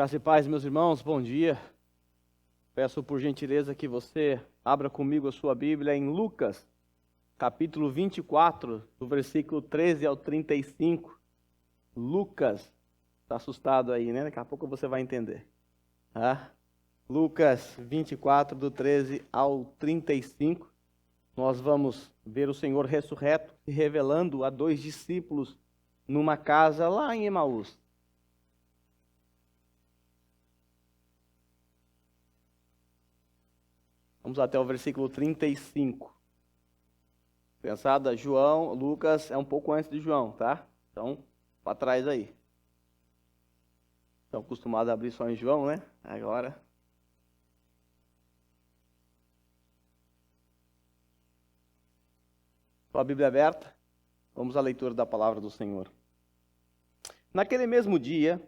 Graça e paz, meus irmãos, bom dia. Peço por gentileza que você abra comigo a sua Bíblia em Lucas, capítulo 24, do versículo 13 ao 35. Lucas, está assustado aí, né? Daqui a pouco você vai entender. Lucas 24, do 13 ao 35. Nós vamos ver o Senhor ressurreto se revelando a dois discípulos numa casa lá em Emaús. Vamos até o versículo 35. Pensada, Lucas é um pouco antes de João, tá? Então, para trás aí. Estão acostumados a abrir só em João, né? Agora. Com a Bíblia aberta, vamos à leitura da palavra do Senhor. Naquele mesmo dia,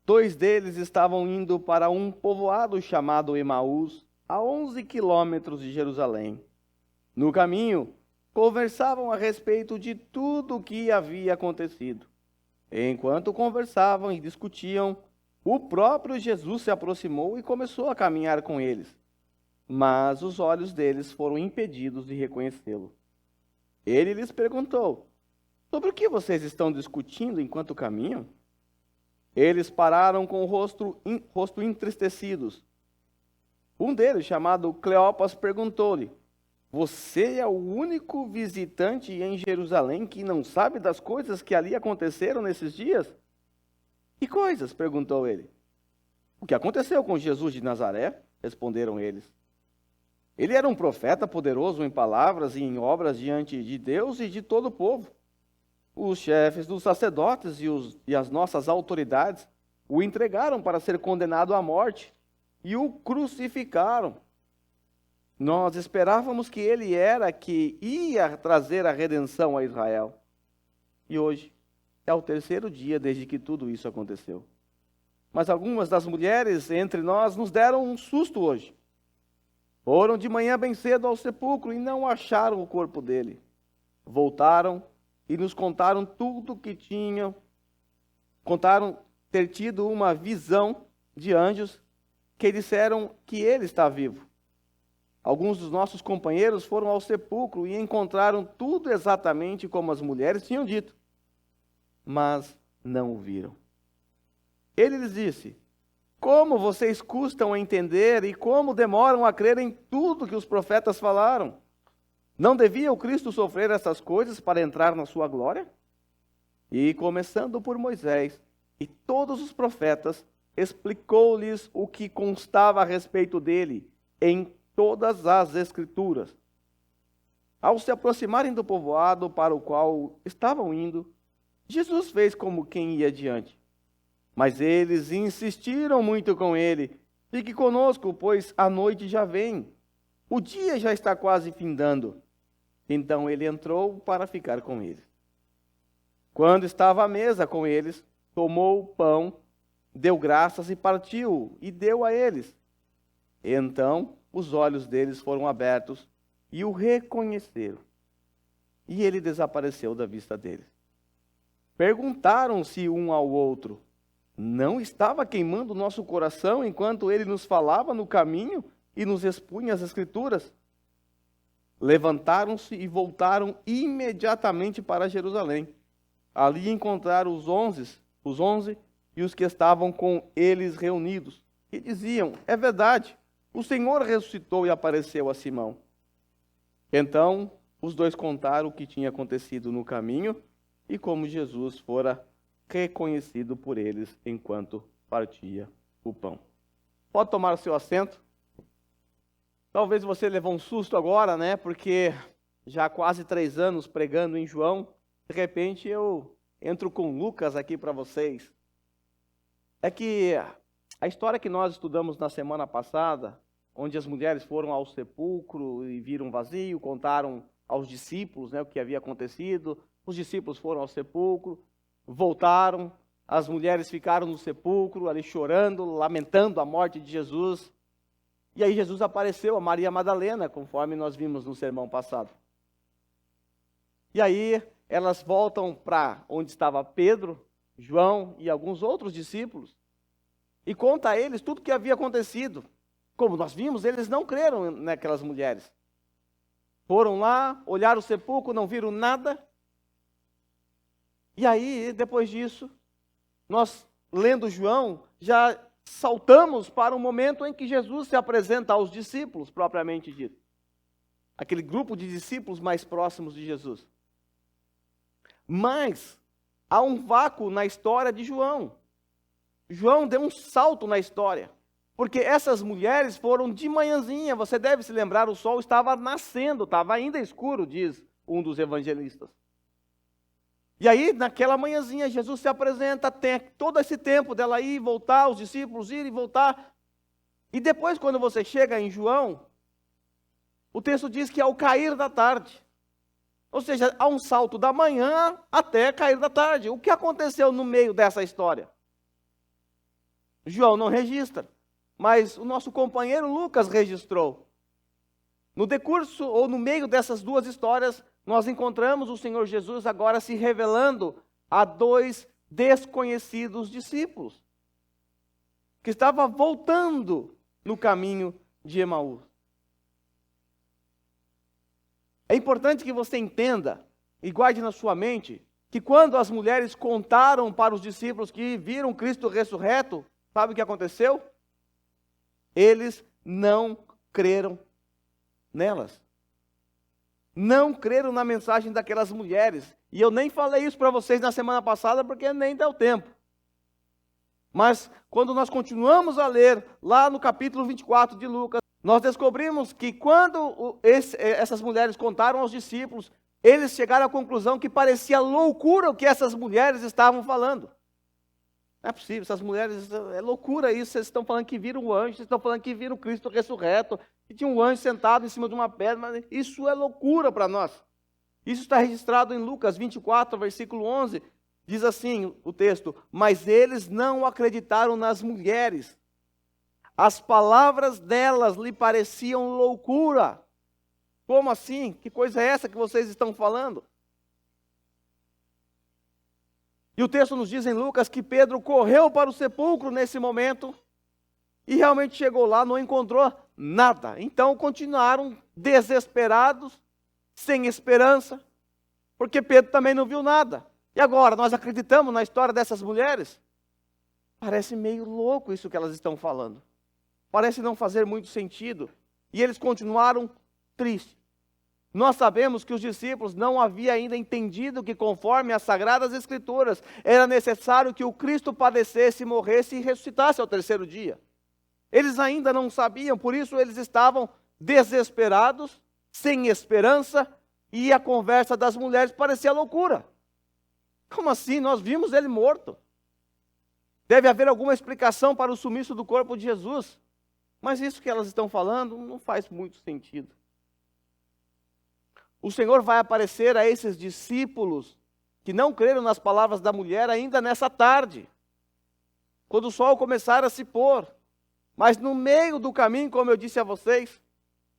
dois deles estavam indo para um povoado chamado Emaús, a 11 quilômetros de Jerusalém. No caminho, conversavam a respeito de tudo o que havia acontecido. Enquanto conversavam e discutiam, o próprio Jesus se aproximou e começou a caminhar com eles. Mas os olhos deles foram impedidos de reconhecê-lo. Ele lhes perguntou: sobre o que vocês estão discutindo enquanto caminham? Eles pararam com o rosto entristecidos. Um deles, chamado Cleopas, perguntou-lhe: você é o único visitante em Jerusalém que não sabe das coisas que ali aconteceram nesses dias? Que coisas? Perguntou ele. O que aconteceu com Jesus de Nazaré? Responderam eles. Ele era um profeta poderoso em palavras e em obras diante de Deus e de todo o povo. Os chefes dos sacerdotes e as nossas autoridades o entregaram para ser condenado à morte e o crucificaram. Nós esperávamos que ele era que ia trazer a redenção a Israel. E hoje é o terceiro dia desde que tudo isso aconteceu. Mas algumas das mulheres entre nós nos deram um susto hoje. Foram de manhã bem cedo ao sepulcro e não acharam o corpo dele. Voltaram e nos contaram tudo o que tinham. Contaram ter tido uma visão de anjos que disseram que ele está vivo. Alguns dos nossos companheiros foram ao sepulcro e encontraram tudo exatamente como as mulheres tinham dito, mas não o viram. Ele lhes disse: como vocês custam a entender e como demoram a crer em tudo que os profetas falaram? Não devia o Cristo sofrer essas coisas para entrar na sua glória? E começando por Moisés e todos os profetas, explicou-lhes o que constava a respeito dele em todas as Escrituras. Ao se aproximarem do povoado para o qual estavam indo, Jesus fez como quem ia adiante. Mas eles insistiram muito com ele: fique conosco, pois a noite já vem. O dia já está quase findando. Então ele entrou para ficar com eles. Quando estava à mesa com eles, tomou o pão, deu graças e partiu, e deu a eles. Então os olhos deles foram abertos e o reconheceram. E ele desapareceu da vista deles. Perguntaram-se um ao outro: não estava queimando nosso coração enquanto ele nos falava no caminho e nos expunha as Escrituras? Levantaram-se e voltaram imediatamente para Jerusalém. Ali encontraram os onze e os que estavam com eles reunidos, e diziam: é verdade, o Senhor ressuscitou e apareceu a Simão. Então os dois contaram o que tinha acontecido no caminho e como Jesus fora reconhecido por eles enquanto partia o pão. Pode tomar o seu assento. Talvez você levou um susto agora, né? Porque já há quase 3 anos pregando em João, de repente eu entro com Lucas aqui para vocês. É que a história que nós estudamos na semana passada, onde as mulheres foram ao sepulcro e viram vazio, contaram aos discípulos, né, o que havia acontecido. Os discípulos foram ao sepulcro, voltaram, as mulheres ficaram no sepulcro, ali chorando, lamentando a morte de Jesus. E aí Jesus apareceu a Maria Madalena, conforme nós vimos no sermão passado. E aí elas voltam para onde estava Pedro, João e alguns outros discípulos. e conta a eles tudo o que havia acontecido. Como nós vimos, eles não creram naquelas mulheres. Foram lá, olharam o sepulcro, não viram nada. E aí, depois disso, nós, lendo João, já saltamos para o momento em que Jesus se apresenta aos discípulos, propriamente dito. Aquele grupo de discípulos mais próximos de Jesus. Mas há um vácuo na história de João. João deu um salto na história. Porque essas mulheres foram de manhãzinha, você deve se lembrar, o sol estava nascendo, estava ainda escuro, diz um dos evangelistas. E aí, naquela manhãzinha, Jesus se apresenta, tem todo esse tempo dela ir e voltar, os discípulos irem e voltar. E depois, quando você chega em João, o texto diz que é ao cair da tarde. Ou seja, há um salto da manhã até cair da tarde. O que aconteceu no meio dessa história? João não registra, mas o nosso companheiro Lucas registrou. No decurso, ou no meio dessas duas histórias, nós encontramos o Senhor Jesus agora se revelando a dois desconhecidos discípulos, que estavam voltando no caminho de Emaús. É importante que você entenda e guarde na sua mente que quando as mulheres contaram para os discípulos que viram Cristo ressurreto, sabe o que aconteceu? Eles não creram nelas. Não creram na mensagem daquelas mulheres. E eu nem falei isso para vocês na semana passada porque nem deu tempo. Mas quando nós continuamos a ler lá no capítulo 24 de Lucas, nós descobrimos que quando essas mulheres contaram aos discípulos, eles chegaram à conclusão que parecia loucura o que essas mulheres estavam falando. Não é possível, essas mulheres, é loucura isso, vocês estão falando que viram o anjo, vocês estão falando que viram Cristo ressurreto, que tinha um anjo sentado em cima de uma pedra, mas isso é loucura para nós. Isso está registrado em Lucas 24, versículo 11, diz assim o texto: mas eles não acreditaram nas mulheres, as palavras delas lhe pareciam loucura. Como assim? Que coisa é essa que vocês estão falando? E o texto nos diz em Lucas que Pedro correu para o sepulcro nesse momento e realmente chegou lá, não encontrou nada. Então continuaram desesperados, sem esperança, porque Pedro também não viu nada. E agora, nós acreditamos na história dessas mulheres? Parece meio louco isso que elas estão falando. Parece não fazer muito sentido. E eles continuaram tristes. Nós sabemos que os discípulos não haviam ainda entendido que, conforme as Sagradas Escrituras, era necessário que o Cristo padecesse, morresse e ressuscitasse ao terceiro dia. Eles ainda não sabiam, por isso eles estavam desesperados, sem esperança, e a conversa das mulheres parecia loucura. Como assim? Nós vimos ele morto. Deve haver alguma explicação para o sumiço do corpo de Jesus. Mas isso que elas estão falando não faz muito sentido. O Senhor vai aparecer a esses discípulos que não creram nas palavras da mulher ainda nessa tarde, quando o sol começar a se pôr. Mas no meio do caminho, como eu disse a vocês,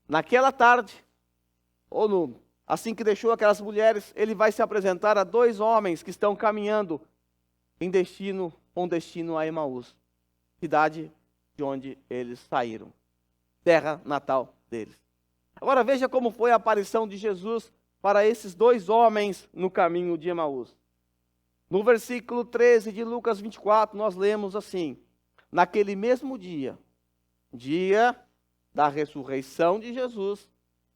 naquela tarde, assim que deixou aquelas mulheres, ele vai se apresentar a dois homens que estão caminhando com destino a Emaús, cidade de onde eles saíram, terra natal deles. Agora veja como foi a aparição de Jesus para esses dois homens no caminho de Emaús. No versículo 13 de Lucas 24, nós lemos assim: naquele mesmo dia, dia da ressurreição de Jesus,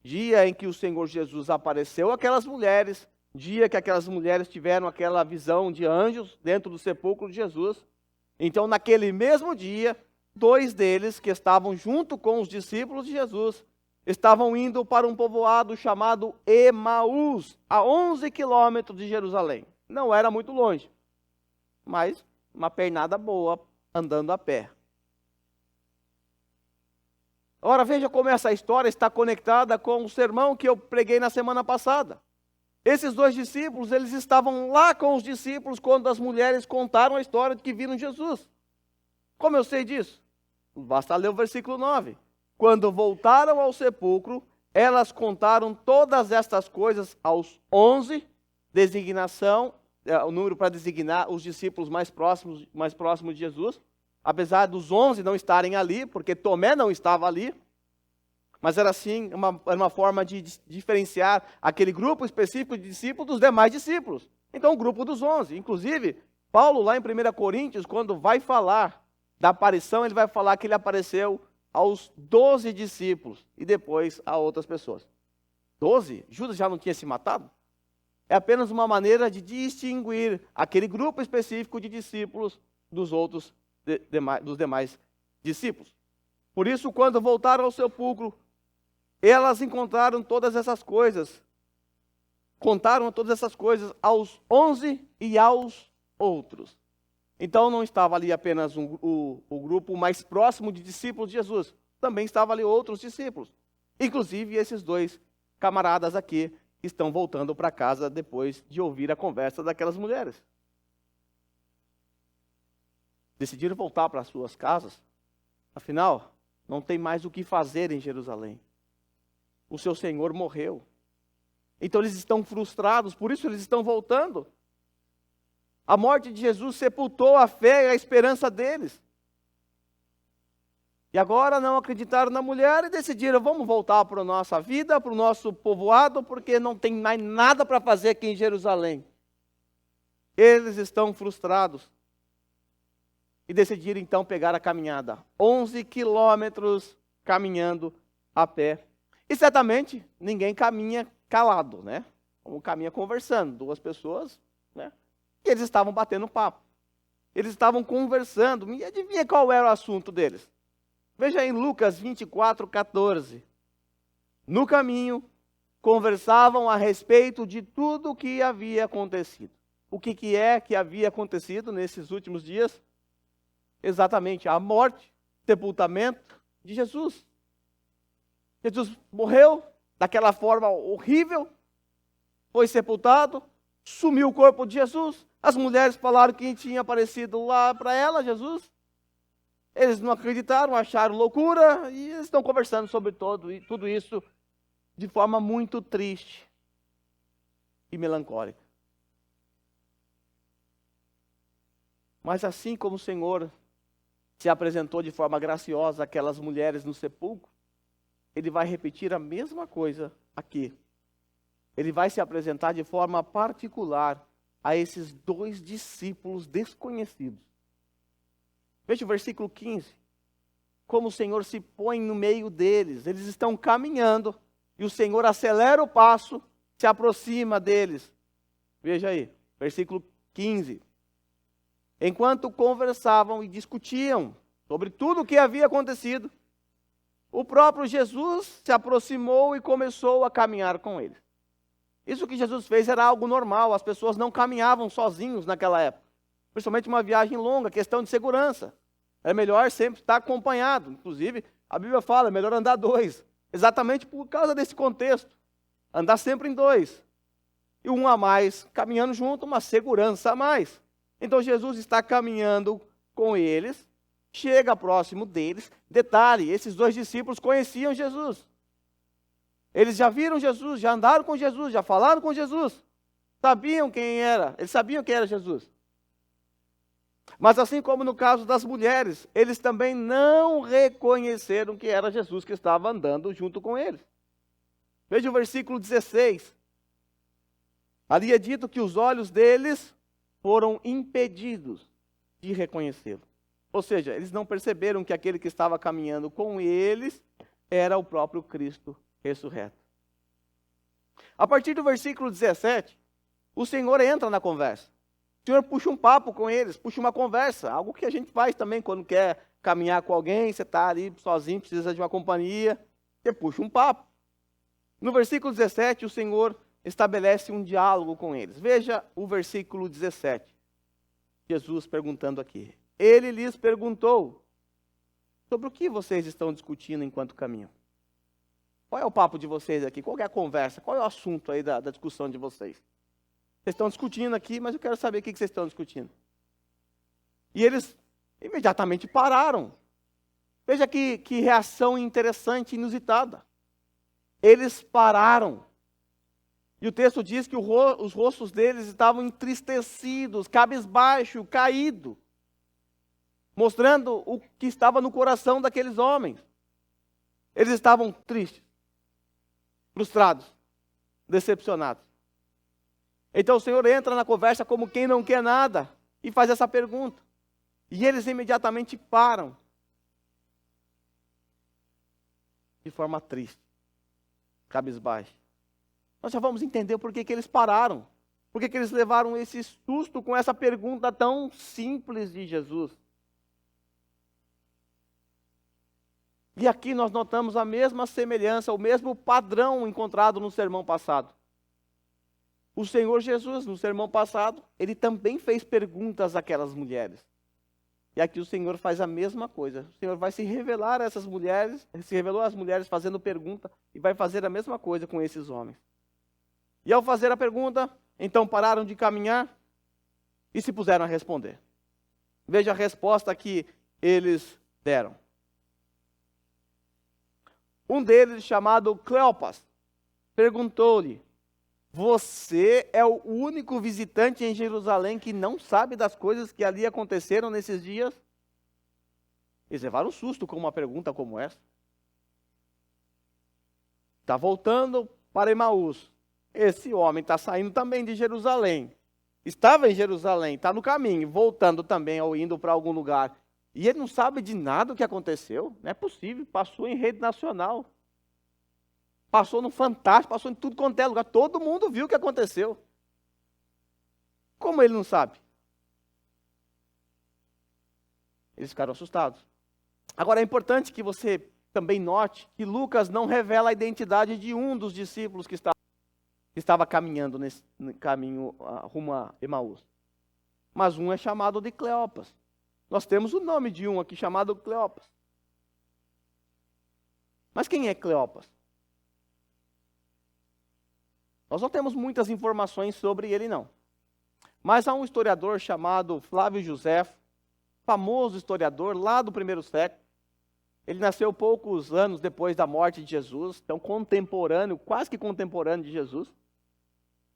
dia em que o Senhor Jesus apareceu àquelas mulheres, dia que aquelas mulheres tiveram aquela visão de anjos dentro do sepulcro de Jesus. Então, naquele mesmo dia, dois deles que estavam junto com os discípulos de Jesus, estavam indo para um povoado chamado Emaús, a 11 quilômetros de Jerusalém. Não era muito longe, mas uma pernada boa andando a pé. Ora, veja como essa história está conectada com o sermão que eu preguei na semana passada. Esses dois discípulos, eles estavam lá com os discípulos quando as mulheres contaram a história de que viram Jesus. Como eu sei disso? Basta ler o versículo 9. Quando voltaram ao sepulcro, elas contaram todas estas coisas aos 11, designação, o número para designar os discípulos mais próximos de Jesus. apesar dos 11 não estarem ali, porque Tomé não estava ali, mas era assim uma forma de diferenciar aquele grupo específico de discípulos dos demais discípulos. Então, o grupo dos 11. Inclusive, Paulo, lá em 1 Coríntios, quando vai falar da aparição, ele vai falar que ele apareceu aos 12 discípulos e depois a outras pessoas. 12? Judas já não tinha se matado? É apenas uma maneira de distinguir aquele grupo específico de discípulos dos outros, dos demais discípulos. Por isso, quando voltaram ao sepulcro, elas encontraram todas essas coisas, contaram todas essas coisas aos 11 e aos outros. Então não estava ali apenas o grupo mais próximo de discípulos de Jesus, também estavam ali outros discípulos, inclusive esses dois camaradas aqui que estão voltando para casa depois de ouvir a conversa daquelas mulheres. Decidiram voltar para as suas casas, afinal, não tem mais o que fazer em Jerusalém. O seu Senhor morreu. Então eles estão frustrados, por isso eles estão voltando. A morte de Jesus sepultou a fé e a esperança deles. E agora não acreditaram na mulher e decidiram, vamos voltar para a nossa vida, para o nosso povoado, porque não tem mais nada para fazer aqui em Jerusalém. Eles estão frustrados. E decidiram então pegar a caminhada. 11 quilômetros caminhando a pé. E certamente ninguém caminha calado, né? Como caminha conversando, duas pessoas, né? E eles estavam batendo papo. Eles estavam conversando. E adivinha qual era o assunto deles? Veja em Lucas 24:14. No caminho, conversavam a respeito de tudo o que havia acontecido. O que é que havia acontecido nesses últimos dias? Exatamente, a morte, sepultamento de Jesus. Jesus morreu daquela forma horrível, foi sepultado, sumiu o corpo de Jesus. As mulheres falaram que tinha aparecido lá para ela, Jesus. Eles não acreditaram, acharam loucura e estão conversando sobre tudo isso de forma muito triste e melancólica. Mas assim como o Senhor se apresentou de forma graciosa àquelas mulheres no sepulcro, Ele vai repetir a mesma coisa aqui. Ele vai se apresentar de forma particular a esses dois discípulos desconhecidos. Veja o versículo 15. Como o Senhor se põe no meio deles. Eles estão caminhando e o Senhor acelera o passo, se aproxima deles. Veja aí, versículo 15. Enquanto conversavam e discutiam sobre tudo o que havia acontecido, o próprio Jesus se aproximou e começou a caminhar com eles. Isso que Jesus fez era algo normal, as pessoas não caminhavam sozinhos naquela época. Principalmente uma viagem longa, questão de segurança. É melhor sempre estar acompanhado. Inclusive, a Bíblia fala, é melhor andar dois. Exatamente por causa desse contexto. Andar sempre em dois. E um a mais, caminhando junto, uma segurança a mais. Então Jesus está caminhando com eles, chega próximo deles. Detalhe, esses dois discípulos conheciam Jesus. Eles já viram Jesus, já andaram com Jesus, já falaram com Jesus. Sabiam quem era, eles sabiam quem era Jesus. Mas assim como no caso das mulheres, eles também não reconheceram que era Jesus que estava andando junto com eles. Veja o versículo 16. Ali é dito que os olhos deles foram impedidos de reconhecê-lo. Ou seja, eles não perceberam que aquele que estava caminhando com eles era o próprio Cristo ressurreto. A partir do versículo 17, o Senhor entra na conversa. O Senhor puxa um papo com eles, puxa uma conversa, algo que a gente faz também quando quer caminhar com alguém, você está ali sozinho, precisa de uma companhia, você puxa um papo. No versículo 17, o Senhor estabelece um diálogo com eles. Veja o versículo 17. Jesus perguntando aqui. Ele lhes perguntou, sobre o que vocês estão discutindo enquanto caminham? Qual é o papo de vocês aqui? Qual é a conversa? Qual é o assunto aí da discussão de vocês? Vocês estão discutindo aqui, mas eu quero saber o que vocês estão discutindo. E eles imediatamente pararam. Veja que reação interessante, inusitada. Eles pararam. E o texto diz que os rostos deles estavam entristecidos, cabisbaixo, caído. mostrando o que estava no coração daqueles homens. Eles estavam tristes, frustrados, decepcionados. Então o Senhor entra na conversa como quem não quer nada e faz essa pergunta. E eles imediatamente param, de forma triste, cabisbaixo. Nós já vamos entender por que eles pararam. Por que eles levaram esse susto com essa pergunta tão simples de Jesus. E aqui nós notamos a mesma semelhança, o mesmo padrão encontrado no sermão passado. O Senhor Jesus, no sermão passado, ele também fez perguntas àquelas mulheres. E aqui o Senhor faz a mesma coisa. O Senhor vai se revelar a essas mulheres, se revelou às mulheres fazendo pergunta, e vai fazer a mesma coisa com esses homens. E ao fazer a pergunta, então pararam de caminhar e se puseram a responder. Veja a resposta que eles deram. Um deles, chamado Cleopas, perguntou-lhe: você é o único visitante em Jerusalém que não sabe das coisas que ali aconteceram nesses dias? Eles levaram um susto com uma pergunta como essa. Está voltando para Emaús. Esse homem está saindo também de Jerusalém. Estava em Jerusalém, está no caminho, voltando também ou indo para algum lugar. E ele não sabe de nada o que aconteceu? Não é possível, passou em rede nacional. Passou no Fantástico, passou em tudo quanto é lugar. Todo mundo viu o que aconteceu. Como ele não sabe? Eles ficaram assustados. Agora é importante que você também note que Lucas não revela a identidade de um dos discípulos que estava caminhando nesse caminho rumo a Emaús. Mas um é chamado de Cleopas. Nós temos o nome de um aqui chamado Cleopas. Mas quem é Cleopas? Nós não temos muitas informações sobre ele, não. Mas há um historiador chamado Flávio Josefo, famoso historiador lá do primeiro século. Ele nasceu poucos anos depois da morte de Jesus, então contemporâneo, quase que contemporâneo de Jesus.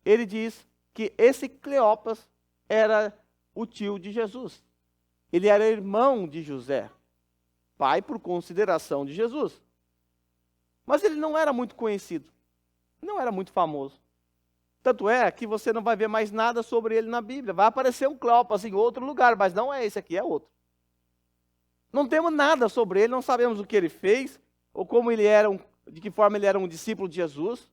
Ele diz que esse Cleopas era o tio de Jesus. Ele era irmão de José, pai por consideração de Jesus. Mas ele não era muito conhecido, não era muito famoso. Tanto é que você não vai ver mais nada sobre ele na Bíblia. Vai aparecer um Cleopas em outro lugar, mas não é esse aqui, é outro. Não temos nada sobre ele, não sabemos o que ele fez, ou como ele era, de que forma ele era um discípulo de Jesus.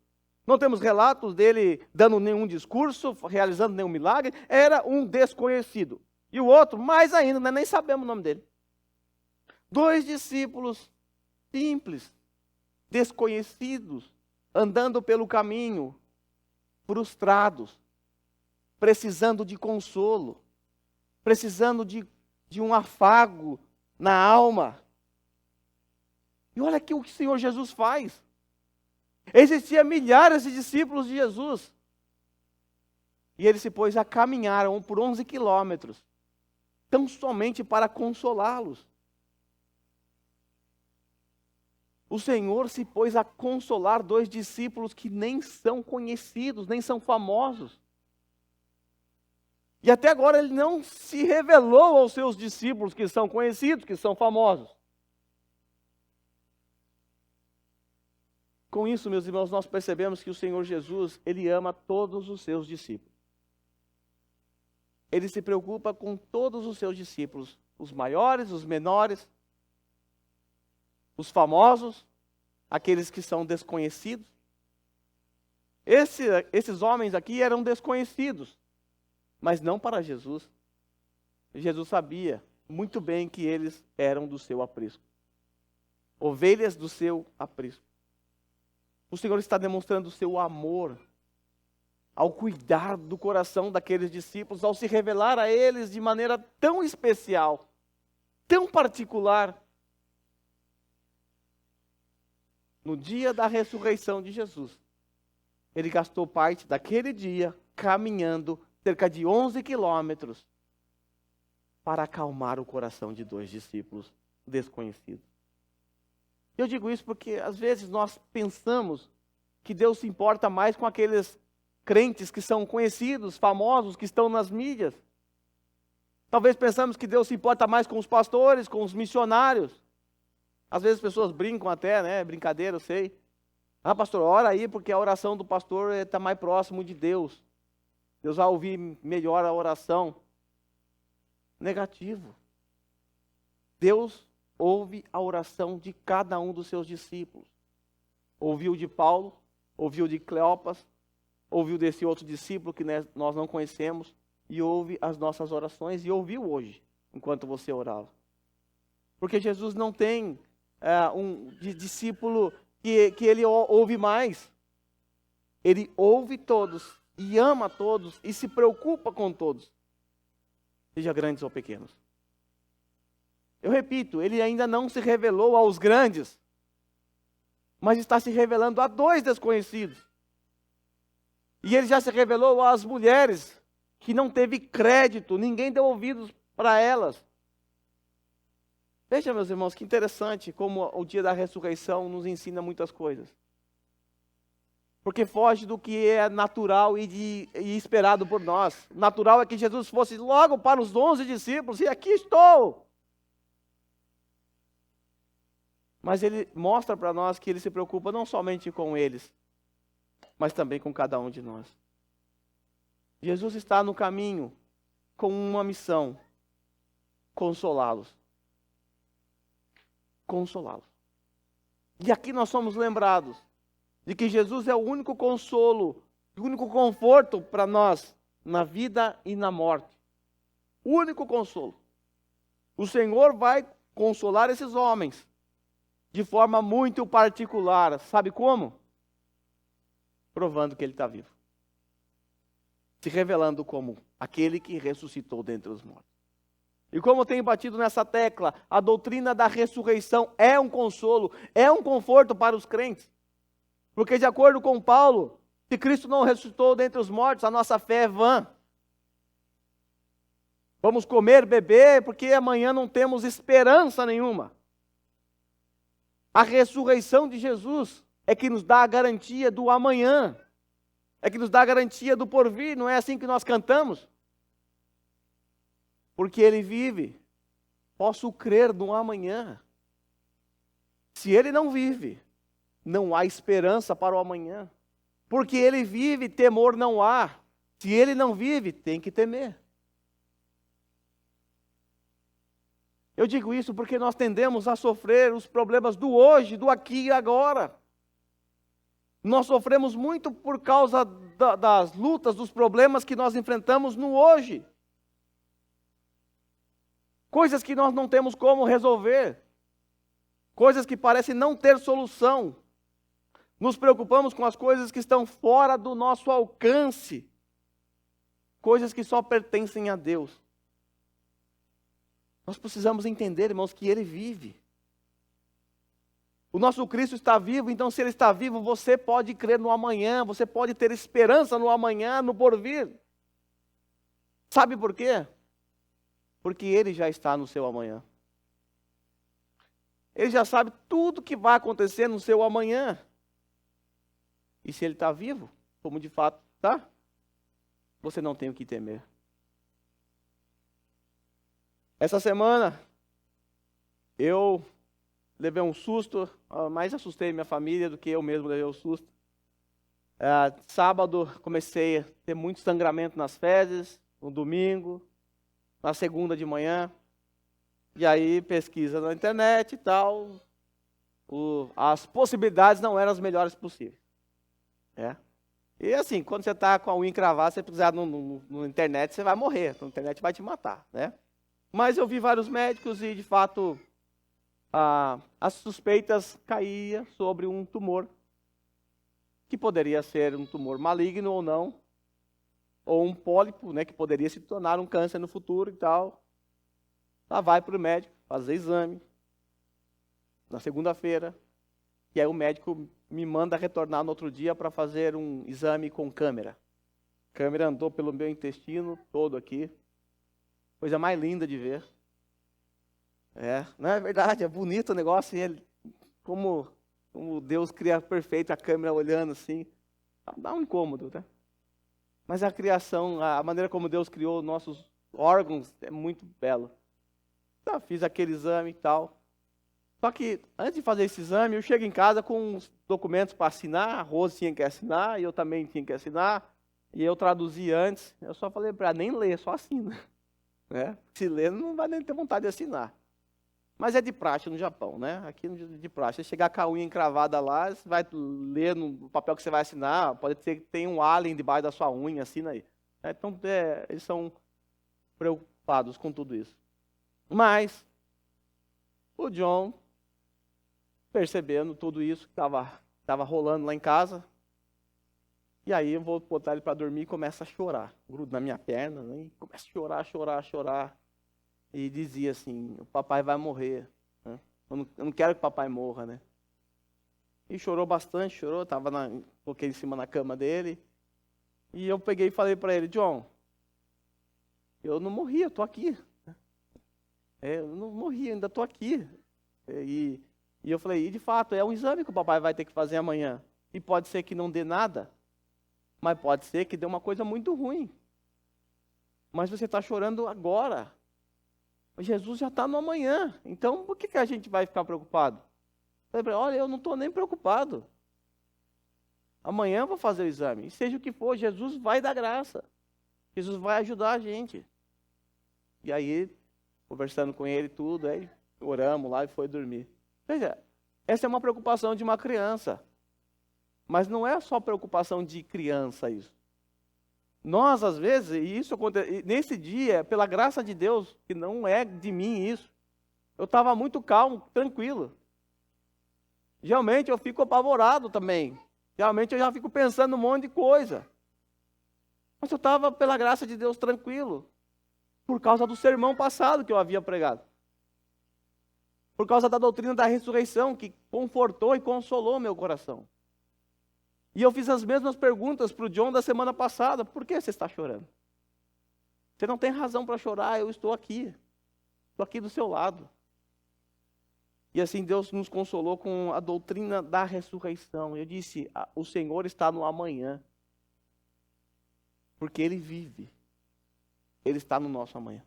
Não temos relatos dele dando nenhum discurso, realizando nenhum milagre. Era um desconhecido. E o outro, mais ainda, nem sabemos o nome dele. Dois discípulos simples, desconhecidos, andando pelo caminho, frustrados, precisando de consolo, precisando de um afago na alma. E olha aqui o que o Senhor Jesus faz. Existiam milhares de discípulos de Jesus. E ele se pôs a caminhar por 11 quilômetros, tão somente para consolá-los. O Senhor se pôs a consolar dois discípulos que nem são conhecidos, nem são famosos. E até agora ele não se revelou aos seus discípulos que são conhecidos, que são famosos. Com isso, meus irmãos, nós percebemos que o Senhor Jesus, ele ama todos os seus discípulos. Ele se preocupa com todos os seus discípulos, os maiores, os menores, os famosos, aqueles que são desconhecidos. Esses homens aqui eram desconhecidos, mas não para Jesus. Jesus sabia muito bem que eles eram do seu aprisco. Ovelhas do seu aprisco. O Senhor está demonstrando o seu amor ao cuidar do coração daqueles discípulos, ao se revelar a eles de maneira tão especial, tão particular. No dia da ressurreição de Jesus, ele gastou parte daquele dia caminhando cerca de 11 quilômetros para acalmar o coração de dois discípulos desconhecidos. Eu digo isso porque às vezes nós pensamos que Deus se importa mais com aqueles crentes que são conhecidos, famosos, que estão nas mídias. Talvez pensamos que Deus se importa mais com os pastores, com os missionários. Às vezes as pessoas brincam até, né? Brincadeira, eu sei. Ah, pastor, ora aí, porque a oração do pastor está mais próximo de Deus. Deus vai ouvir melhor a oração. Negativo. Deus ouve a oração de cada um dos seus discípulos. Ouviu de Paulo, ouviu de Cleopas, ouviu desse outro discípulo que nós não conhecemos, e ouve as nossas orações, e ouviu hoje, enquanto você orava. Porque Jesus não tem um discípulo que ele ouve mais. Ele ouve todos, e ama todos, e se preocupa com todos, seja grandes ou pequenos. Eu repito, ele ainda não se revelou aos grandes, mas está se revelando a 2 desconhecidos. E ele já se revelou às mulheres, que não teve crédito, ninguém deu ouvidos para elas. Veja, meus irmãos, que interessante como o dia da ressurreição nos ensina muitas coisas. Porque foge do que é natural e esperado por nós. O natural é que Jesus fosse logo para os 11 discípulos, e aqui estou. Mas ele mostra para nós que ele se preocupa não somente com eles, mas também com cada um de nós. Jesus está no caminho com uma missão: consolá-los. Consolá-los. E aqui nós somos lembrados de que Jesus é o único consolo, o único conforto para nós na vida e na morte. O único consolo. O Senhor vai consolar esses homens de forma muito particular. Sabe como? Provando que ele está vivo. Se revelando como aquele que ressuscitou dentre os mortos. E como eu tenho batido nessa tecla, a doutrina da ressurreição é um consolo, é um conforto para os crentes. Porque de acordo com Paulo, se Cristo não ressuscitou dentre os mortos, a nossa fé é vã. Vamos comer, beber, porque amanhã não temos esperança nenhuma. A ressurreição de Jesus é que nos dá a garantia do amanhã. É que nos dá a garantia do porvir, não é assim que nós cantamos? Porque ele vive, posso crer no amanhã. Se ele não vive, não há esperança para o amanhã. Porque ele vive, temor não há. Se ele não vive, tem que temer. Eu digo isso porque nós tendemos a sofrer os problemas do hoje, do aqui e agora. Nós sofremos muito por causa das lutas, dos problemas que nós enfrentamos no hoje. Coisas que nós não temos como resolver. Coisas que parecem não ter solução. Nos preocupamos com as coisas que estão fora do nosso alcance. Coisas que só pertencem a Deus. Nós precisamos entender, irmãos, que Ele vive. O nosso Cristo está vivo, então se Ele está vivo, você pode crer no amanhã, você pode ter esperança no amanhã, no porvir. Sabe por quê? Porque Ele já está no seu amanhã. Ele já sabe tudo que vai acontecer no seu amanhã. E se Ele está vivo, como de fato está, você não tem o que temer. Essa semana, eu levei um susto, mais assustei minha família do que eu mesmo levei o susto. Sábado, comecei a ter muito sangramento nas fezes, no domingo, na segunda de manhã. E aí, pesquisa na internet e tal, as possibilidades não eram as melhores possíveis. E assim, quando você está com a unha encravada, você precisar na internet, você vai morrer, a internet vai te matar, né? Mas eu vi vários médicos e, de fato, as suspeitas caíam sobre um tumor, que poderia ser um tumor maligno ou não, ou um pólipo, né, que poderia se tornar um câncer no futuro e tal. Lá vai para o médico fazer exame, na segunda-feira, e aí o médico me manda retornar no outro dia para fazer um exame com câmera. A câmera andou pelo meu intestino todo aqui. Coisa mais linda de ver. Não é verdade, é bonito o negócio. Como Deus cria perfeito, a câmera olhando assim. Dá um incômodo, né? Mas a criação, a maneira como Deus criou nossos órgãos, é muito belo. Então, fiz aquele exame e tal. Só que, antes de fazer esse exame, eu chego em casa com uns documentos para assinar, a Rose tinha que assinar, e eu também tinha que assinar, e eu traduzi antes. Eu só falei para ela, nem ler, só assina. Né? Se ler, não vai nem ter vontade de assinar. Mas é de praxe no Japão, né? Aqui de praxe. Você chegar com a unha encravada lá, você vai ler no papel que você vai assinar, pode ser que tenha um alien debaixo da sua unha, assina aí. Então, eles são preocupados com tudo isso. Mas, o John, percebendo tudo isso que estava rolando lá em casa, e aí eu vou botar ele para dormir e começa a chorar. Gruda na minha perna, né? E começa a chorar, chorar, chorar. E dizia assim, o papai vai morrer. Né? Eu não quero que o papai morra, né? E chorou bastante, chorou, coloquei em cima na cama dele. E eu peguei e falei para ele, John, eu não morri, eu estou aqui. Eu não morri, ainda estou aqui. E eu falei, e de fato, é um exame que o papai vai ter que fazer amanhã. E pode ser que não dê nada, mas pode ser que dê uma coisa muito ruim. Mas você está chorando agora. Jesus já está no amanhã. Então, por que a gente vai ficar preocupado? Eu falei, olha, eu não estou nem preocupado. Amanhã eu vou fazer o exame. E seja o que for, Jesus vai dar graça. Jesus vai ajudar a gente. E aí, conversando com ele tudo, aí oramos lá e foi dormir. Veja, essa é uma preocupação de uma criança. Mas não é só preocupação de criança isso. Nós, às vezes, e isso acontece, nesse dia, pela graça de Deus, que não é de mim isso, eu estava muito calmo, tranquilo. Geralmente eu fico apavorado também. Geralmente eu já fico pensando um monte de coisa. Mas eu estava, pela graça de Deus, tranquilo. Por causa do sermão passado que eu havia pregado. Por causa da doutrina da ressurreição, que confortou e consolou meu coração. E eu fiz as mesmas perguntas para o John da semana passada. Por que você está chorando? Você não tem razão para chorar, eu estou aqui. Estou aqui do seu lado. E assim Deus nos consolou com a doutrina da ressurreição. Eu disse, o Senhor está no amanhã. Porque Ele vive. Ele está no nosso amanhã.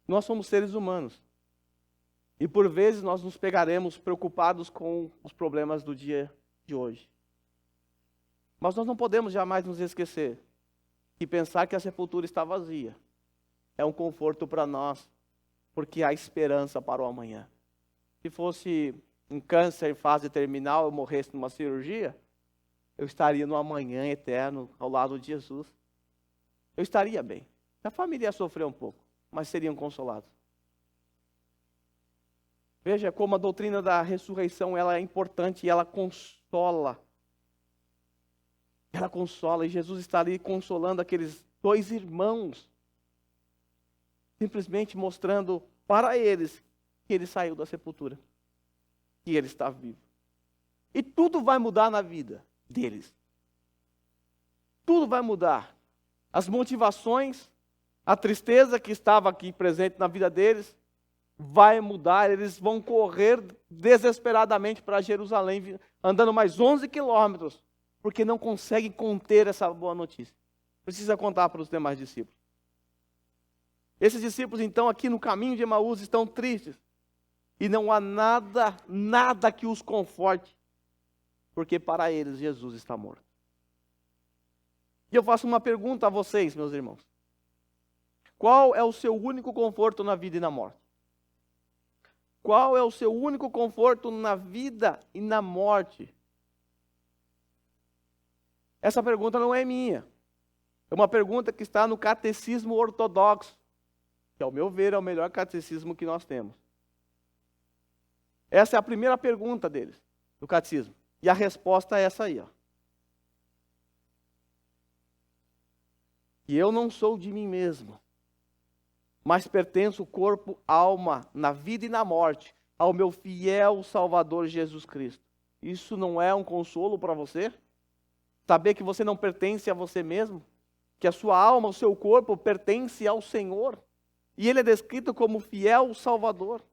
Nós somos seres humanos. E por vezes nós nos pegaremos preocupados com os problemas do dia de hoje. Mas nós não podemos jamais nos esquecer que pensar que a sepultura está vazia é um conforto para nós, porque há esperança para o amanhã. Se fosse um câncer em fase terminal, eu morresse numa cirurgia, eu estaria no amanhã eterno ao lado de Jesus. Eu estaria bem. A família ia sofrer um pouco, mas seriam consolados. Veja como a doutrina da ressurreição ela é importante e ela consola. Ela consola e Jesus está ali consolando aqueles dois irmãos. Simplesmente mostrando para eles que ele saiu da sepultura. Que ele está vivo. E tudo vai mudar na vida deles. Tudo vai mudar. As motivações, a tristeza que estava aqui presente na vida deles, vai mudar, eles vão correr desesperadamente para Jerusalém, andando mais 11 quilômetros, porque não conseguem conter essa boa notícia. Precisa contar para os demais discípulos. Esses discípulos, então, aqui no caminho de Emaús, estão tristes. E não há nada que os conforte, porque para eles Jesus está morto. E eu faço uma pergunta a vocês, meus irmãos. Qual é o seu único conforto na vida e na morte? Qual é o seu único conforto na vida e na morte? Essa pergunta não é minha. É uma pergunta que está no catecismo ortodoxo, que, ao meu ver, é o melhor catecismo que nós temos. Essa é a primeira pergunta deles, do catecismo. E a resposta é essa aí, ó. E eu não sou de mim mesmo, mas pertenço corpo, alma, na vida e na morte, ao meu fiel Salvador Jesus Cristo. Isso não é um consolo para você? Saber que você não pertence a você mesmo? Que a sua alma, o seu corpo pertence ao Senhor? E Ele é descrito como fiel Salvador.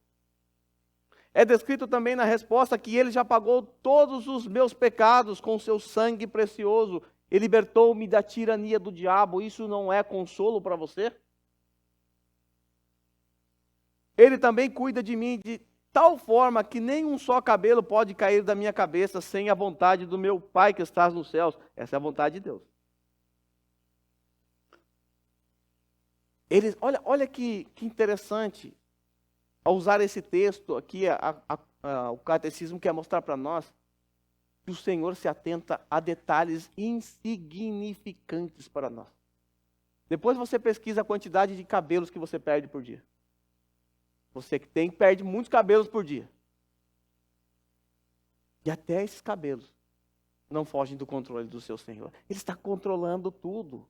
É descrito também na resposta que Ele já pagou todos os meus pecados com o seu sangue precioso. Ele libertou-me da tirania do diabo. Isso não é consolo para você? Ele também cuida de mim de tal forma que nem um só cabelo pode cair da minha cabeça sem a vontade do meu Pai que estás nos céus. Essa é a vontade de Deus. Olha que interessante, ao usar esse texto aqui, o catecismo quer mostrar para nós que o Senhor se atenta a detalhes insignificantes para nós. Depois você pesquisa a quantidade de cabelos que você perde por dia. Você que perde muitos cabelos por dia. E até esses cabelos não fogem do controle do seu Senhor. Ele está controlando tudo.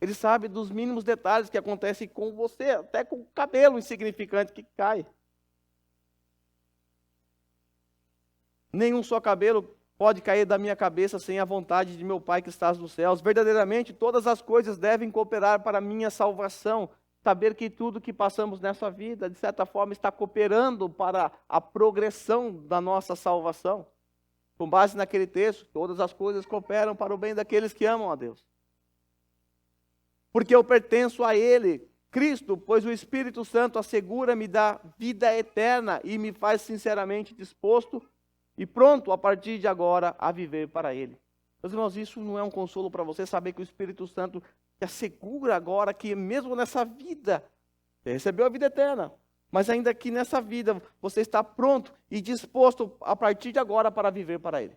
Ele sabe dos mínimos detalhes que acontecem com você, até com o cabelo insignificante que cai. Nenhum só cabelo pode cair da minha cabeça sem a vontade de meu Pai que estás nos céus. Verdadeiramente, todas as coisas devem cooperar para a minha salvação. Saber que tudo que passamos nessa vida, de certa forma, está cooperando para a progressão da nossa salvação. Com base naquele texto, todas as coisas cooperam para o bem daqueles que amam a Deus. Porque eu pertenço a Ele, Cristo, pois o Espírito Santo assegura-me da vida eterna e me faz sinceramente disposto e pronto a partir de agora a viver para Ele. Meus irmãos, isso não é um consolo para você saber que o Espírito Santo te assegura agora que mesmo nessa vida, você recebeu a vida eterna, mas ainda que nessa vida você está pronto e disposto a partir de agora para viver para Ele.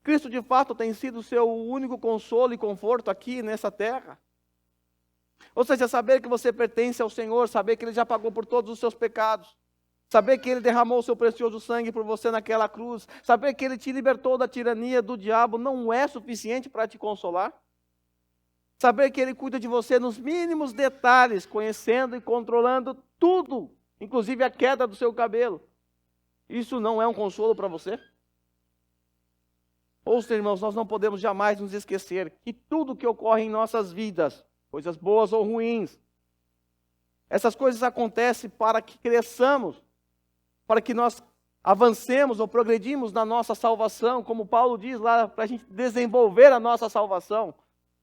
Cristo de fato tem sido o seu único consolo e conforto aqui nessa terra. Ou seja, saber que você pertence ao Senhor, saber que Ele já pagou por todos os seus pecados, saber que Ele derramou o seu precioso sangue por você naquela cruz, saber que Ele te libertou da tirania do diabo não é suficiente para te consolar? Saber que Ele cuida de você nos mínimos detalhes, conhecendo e controlando tudo, inclusive a queda do seu cabelo, isso não é um consolo para você? Ouça, irmãos, nós não podemos jamais nos esquecer que tudo que ocorre em nossas vidas, coisas boas ou ruins, essas coisas acontecem para que cresçamos, para que nós avancemos ou progredimos na nossa salvação, como Paulo diz lá, para a gente desenvolver a nossa salvação.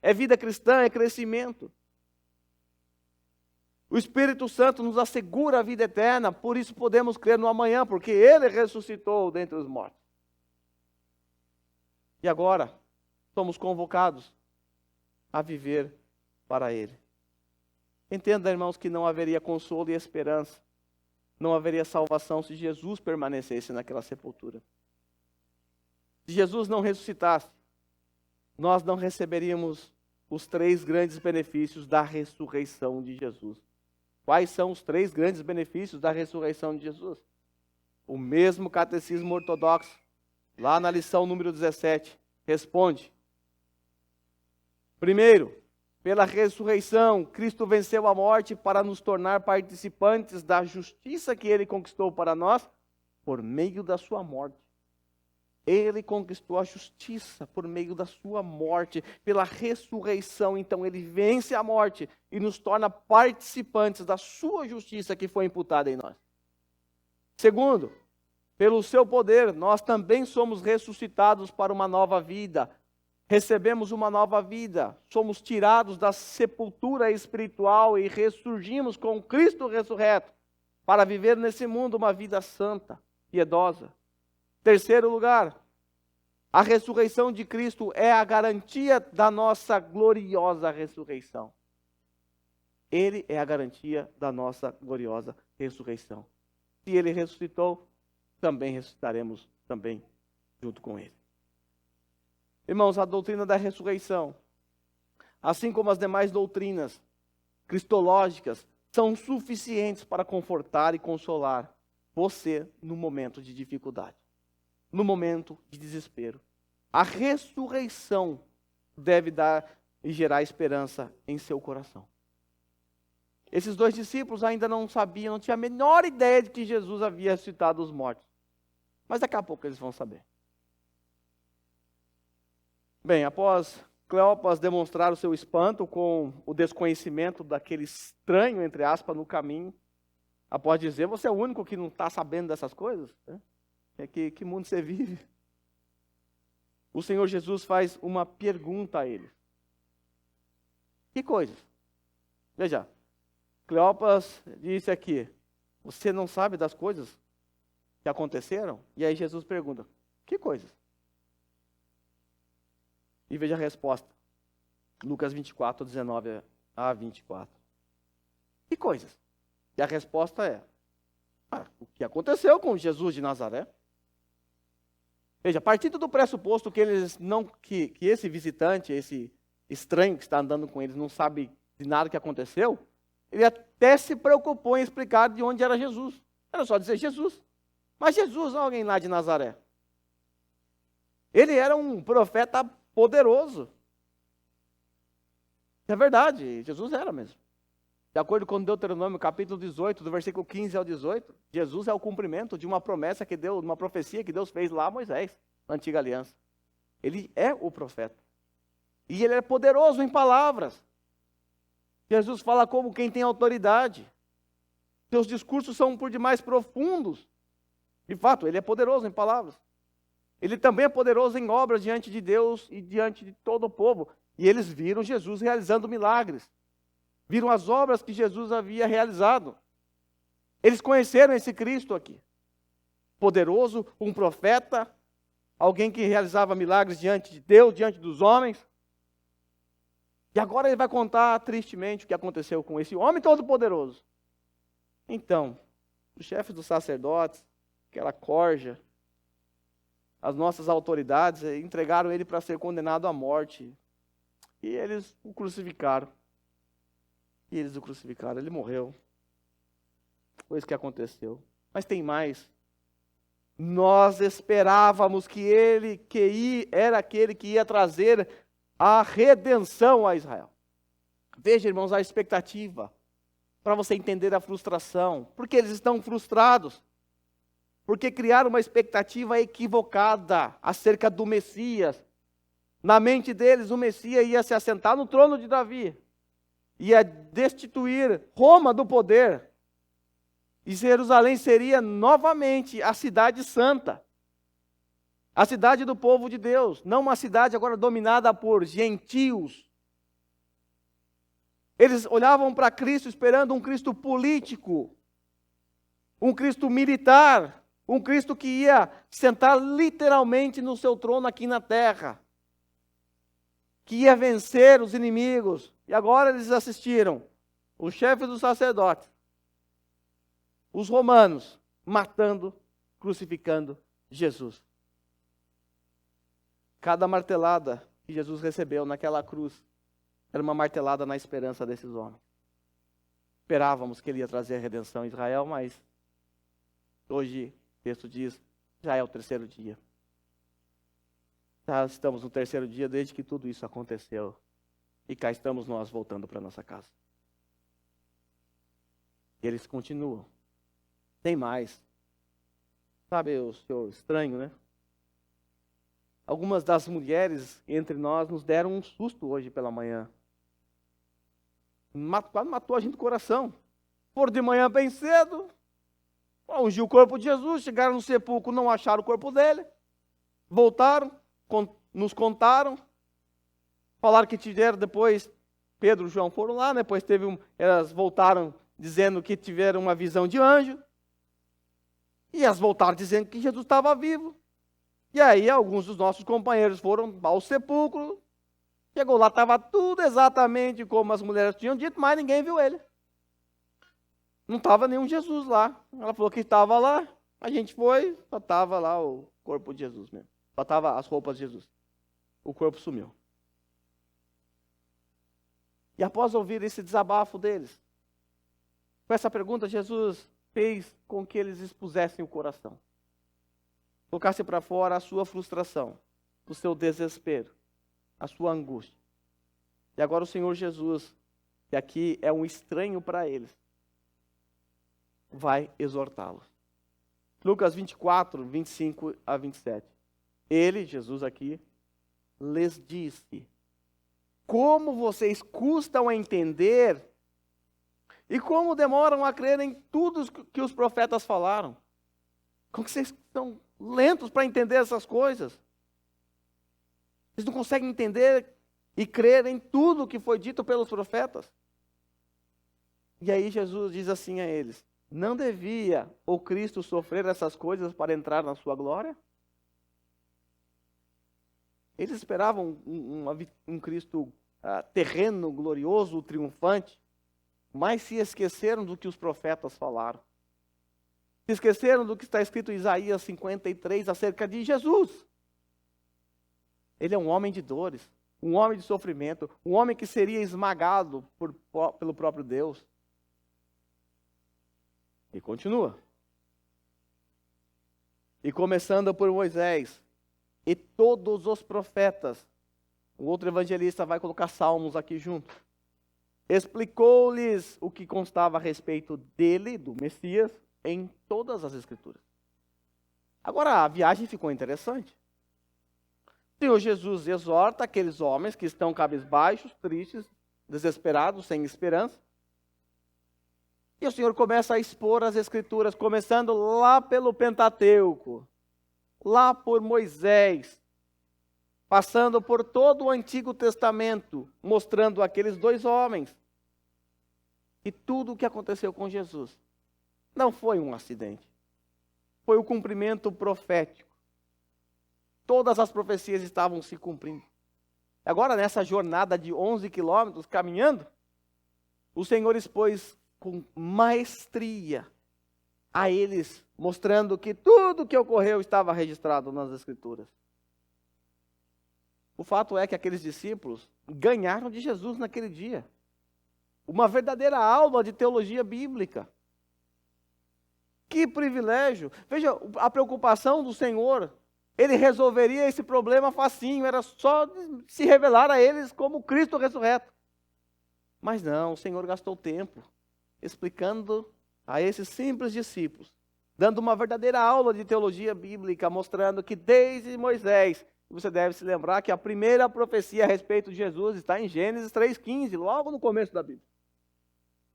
É vida cristã, é crescimento. O Espírito Santo nos assegura a vida eterna, por isso podemos crer no amanhã, porque Ele ressuscitou dentre os mortos. E agora, somos convocados a viver para Ele. Entenda, irmãos, que não haveria consolo e esperança, não haveria salvação se Jesus permanecesse naquela sepultura. Se Jesus não ressuscitasse, nós não receberíamos os 3 grandes benefícios da ressurreição de Jesus. Quais são os 3 grandes benefícios da ressurreição de Jesus? O mesmo catecismo ortodoxo, lá na lição número 17, responde. Primeiro, pela ressurreição, Cristo venceu a morte para nos tornar participantes da justiça que Ele conquistou para nós por meio da sua morte. Ele conquistou a justiça por meio da sua morte, pela ressurreição. Então Ele vence a morte e nos torna participantes da sua justiça que foi imputada em nós. Segundo, pelo seu poder, nós também somos ressuscitados para uma nova vida. Recebemos uma nova vida, somos tirados da sepultura espiritual e ressurgimos com Cristo ressurreto para viver nesse mundo uma vida santa, piedosa. Terceiro lugar, a ressurreição de Cristo é a garantia da nossa gloriosa ressurreição. Ele é a garantia da nossa gloriosa ressurreição. Se Ele ressuscitou, também ressuscitaremos também junto com Ele. Irmãos, a doutrina da ressurreição, assim como as demais doutrinas cristológicas, são suficientes para confortar e consolar você no momento de dificuldade, no momento de desespero. A ressurreição deve dar e gerar esperança em seu coração. Esses 2 discípulos ainda não sabiam, não tinham a menor ideia de que Jesus havia ressuscitado os mortos. Mas daqui a pouco eles vão saber. Bem, após Cleopas demonstrar o seu espanto com o desconhecimento daquele estranho, entre aspas, no caminho, após dizer, você é o único que não está sabendo dessas coisas? Né? Que mundo você vive? o Senhor Jesus faz uma pergunta a eles. Que coisas? Veja, Cleopas disse aqui, você não sabe das coisas que aconteceram? E aí Jesus pergunta, que coisas? E veja a resposta. Lucas 24, 19 a 24. Que coisas? E a resposta é, o que aconteceu com Jesus de Nazaré? Veja, partindo do pressuposto que eles não, que esse visitante, esse estranho que está andando com eles, não sabe de nada que aconteceu, ele até se preocupou em explicar de onde era Jesus. Era só dizer Jesus. Mas Jesus não é alguém lá de Nazaré. Ele era um profeta poderoso. É verdade, Jesus era mesmo. De acordo com Deuteronômio, capítulo 18, do versículo 15 ao 18, Jesus é o cumprimento de uma promessa que Deus, uma profecia que Deus fez lá a Moisés, na antiga aliança. Ele é o profeta. E ele é poderoso em palavras. Jesus fala como quem tem autoridade. Seus discursos são por demais profundos. De fato, ele é poderoso em palavras. Ele também é poderoso em obras diante de Deus e diante de todo o povo. E eles viram Jesus realizando milagres. Viram as obras que Jesus havia realizado. Eles conheceram esse Cristo aqui. Poderoso, um profeta, alguém que realizava milagres diante de Deus, diante dos homens. E agora ele vai contar tristemente o que aconteceu com esse homem todo-poderoso. Então, os chefes dos sacerdotes, aquela corja, as nossas autoridades entregaram ele para ser condenado à morte. E eles o crucificaram. Ele morreu. Foi isso que aconteceu. Mas tem mais. Nós esperávamos que era aquele que ia trazer a redenção a Israel. Veja, irmãos, a expectativa, para você entender a frustração. Porque eles estão frustrados. Porque criaram uma expectativa equivocada acerca do Messias. Na mente deles, o Messias ia se assentar no trono de Davi. Ia destituir Roma do poder. E Jerusalém seria novamente a cidade santa. A cidade do povo de Deus. Não uma cidade agora dominada por gentios. Eles olhavam para Cristo esperando um Cristo político. Um Cristo militar. Um Cristo que ia sentar literalmente no seu trono aqui na terra. Que ia vencer os inimigos. E agora eles assistiram os chefes dos sacerdotes, os romanos, matando, crucificando Jesus. Cada martelada que Jesus recebeu naquela cruz era uma martelada na esperança desses homens. Esperávamos que ele ia trazer a redenção a Israel, mas hoje o texto diz, já é o terceiro dia. Já estamos no terceiro dia desde que tudo isso aconteceu. E cá estamos nós voltando para nossa casa. E eles continuam. Tem mais. Sabe o senhor estranho, né? Algumas das mulheres entre nós nos deram um susto hoje pela manhã. Quase matou a gente do coração. Foram de manhã bem cedo, ungiu o corpo de Jesus, chegaram no sepulcro, não acharam o corpo dele. Voltaram, nos contaram. Falaram que tiveram depois, Pedro e João foram lá, depois elas voltaram dizendo que tiveram uma visão de anjo. E elas voltaram dizendo que Jesus estava vivo. E aí alguns dos nossos companheiros foram ao sepulcro. Chegou lá, estava tudo exatamente como as mulheres tinham dito, mas ninguém viu ele. Não estava nenhum Jesus lá. Ela falou que estava lá, a gente foi, só estava lá o corpo de Jesus mesmo. Só estava as roupas de Jesus. O corpo sumiu. E após ouvir esse desabafo deles, com essa pergunta, Jesus fez com que eles expusessem o coração. Colocassem para fora a sua frustração, o seu desespero, a sua angústia. E agora o Senhor Jesus, que aqui é um estranho para eles, vai exortá-los. Lucas 24, 25 a 27. Ele, Jesus aqui, lhes disse: como vocês custam a entender e como demoram a crer em tudo que os profetas falaram. Como que vocês são lentos para entender essas coisas. Eles não conseguem entender e crer em tudo que foi dito pelos profetas. E aí Jesus diz assim a eles: não devia o Cristo sofrer essas coisas para entrar na sua glória? Eles esperavam um Cristo terreno, glorioso, triunfante, mas se esqueceram do que os profetas falaram. Se esqueceram do que está escrito em Isaías 53 acerca de Jesus. Ele é um homem de dores, um homem de sofrimento, um homem que seria esmagado pelo próprio Deus. E continua. E começando por Moisés e todos os profetas, o outro evangelista vai colocar Salmos aqui junto. Explicou-lhes o que constava a respeito dele, do Messias, em todas as Escrituras. Agora a viagem ficou interessante. O Senhor Jesus exorta aqueles homens que estão cabisbaixos, tristes, desesperados, sem esperança. E o Senhor começa a expor as Escrituras, começando lá pelo Pentateuco, lá por Moisés, passando por todo o Antigo Testamento, mostrando aqueles dois homens. E tudo o que aconteceu com Jesus não foi um acidente. Foi o cumprimento profético. Todas as profecias estavam se cumprindo. Agora, nessa jornada de 11 quilômetros caminhando, o Senhor expôs com maestria a eles, mostrando que tudo o que ocorreu estava registrado nas Escrituras. O fato é que aqueles discípulos ganharam de Jesus naquele dia uma verdadeira aula de teologia bíblica. Que privilégio! Veja, a preocupação do Senhor, Ele resolveria esse problema facinho, era só se revelar a eles como Cristo ressurreto. Mas não, o Senhor gastou tempo explicando a esses simples discípulos, dando uma verdadeira aula de teologia bíblica, mostrando que desde Moisés, você deve se lembrar que a primeira profecia a respeito de Jesus está em Gênesis 3,15, logo no começo da Bíblia.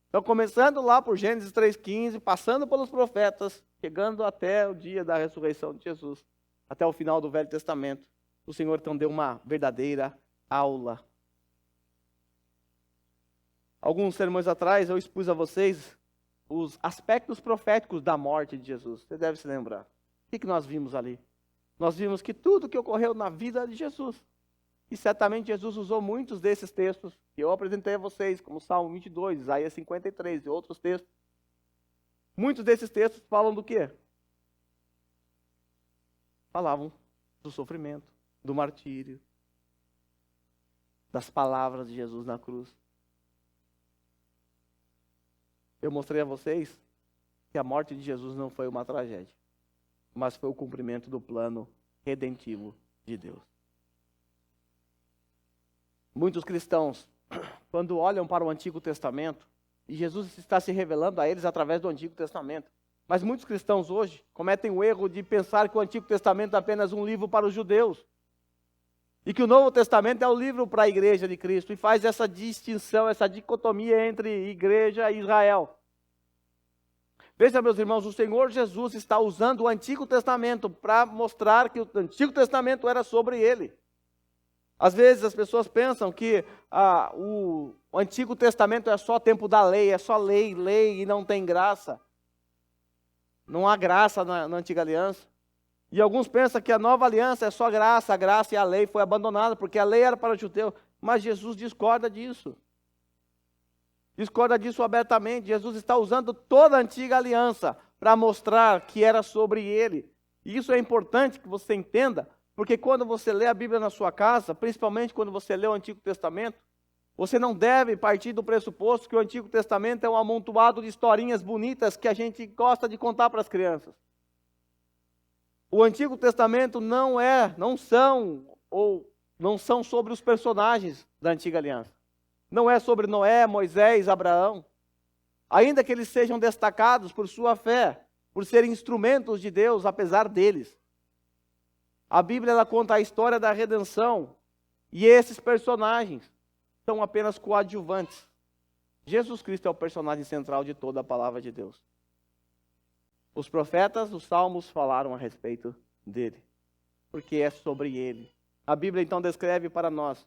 Então, começando lá por Gênesis 3,15, passando pelos profetas, chegando até o dia da ressurreição de Jesus, até o final do Velho Testamento, o Senhor então deu uma verdadeira aula. Alguns sermões atrás eu expus a vocês os aspectos proféticos da morte de Jesus. Você deve se lembrar. O que nós vimos ali? Nós vimos que tudo que ocorreu na vida de Jesus, e certamente Jesus usou muitos desses textos que eu apresentei a vocês, como Salmo 22, Isaías 53 e outros textos. Muitos desses textos falam do quê? Falavam do sofrimento, do martírio, das palavras de Jesus na cruz. Eu mostrei a vocês que a morte de Jesus não foi uma tragédia, mas foi o cumprimento do plano redentivo de Deus. Muitos cristãos, quando olham para o Antigo Testamento, e Jesus está se revelando a eles através do Antigo Testamento, mas muitos cristãos hoje cometem o erro de pensar que o Antigo Testamento é apenas um livro para os judeus, e que o Novo Testamento é o livro para a igreja de Cristo, e faz essa distinção, essa dicotomia entre igreja e Israel. Veja, meus irmãos, o Senhor Jesus está usando o Antigo Testamento para mostrar que o Antigo Testamento era sobre ele. Às vezes as pessoas pensam que o Antigo Testamento é só tempo da lei, é só lei, lei e não tem graça. Não há graça na Antiga Aliança. E alguns pensam que a Nova Aliança é só graça, a graça e a lei foi abandonada, porque a lei era para o judeu. Mas Jesus discorda disso. Discorda disso abertamente. Jesus está usando toda a Antiga Aliança para mostrar que era sobre ele. E isso é importante que você entenda, porque quando você lê a Bíblia na sua casa, principalmente quando você lê o Antigo Testamento, você não deve partir do pressuposto que o Antigo Testamento é um amontoado de historinhas bonitas que a gente gosta de contar para as crianças. O Antigo Testamento não são sobre os personagens da Antiga Aliança. Não é sobre Noé, Moisés, Abraão. Ainda que eles sejam destacados por sua fé, por serem instrumentos de Deus, apesar deles. A Bíblia ela conta a história da redenção, e esses personagens são apenas coadjuvantes. Jesus Cristo é o personagem central de toda a palavra de Deus. Os profetas, os salmos falaram a respeito dele, porque é sobre ele A Bíblia então descreve para nós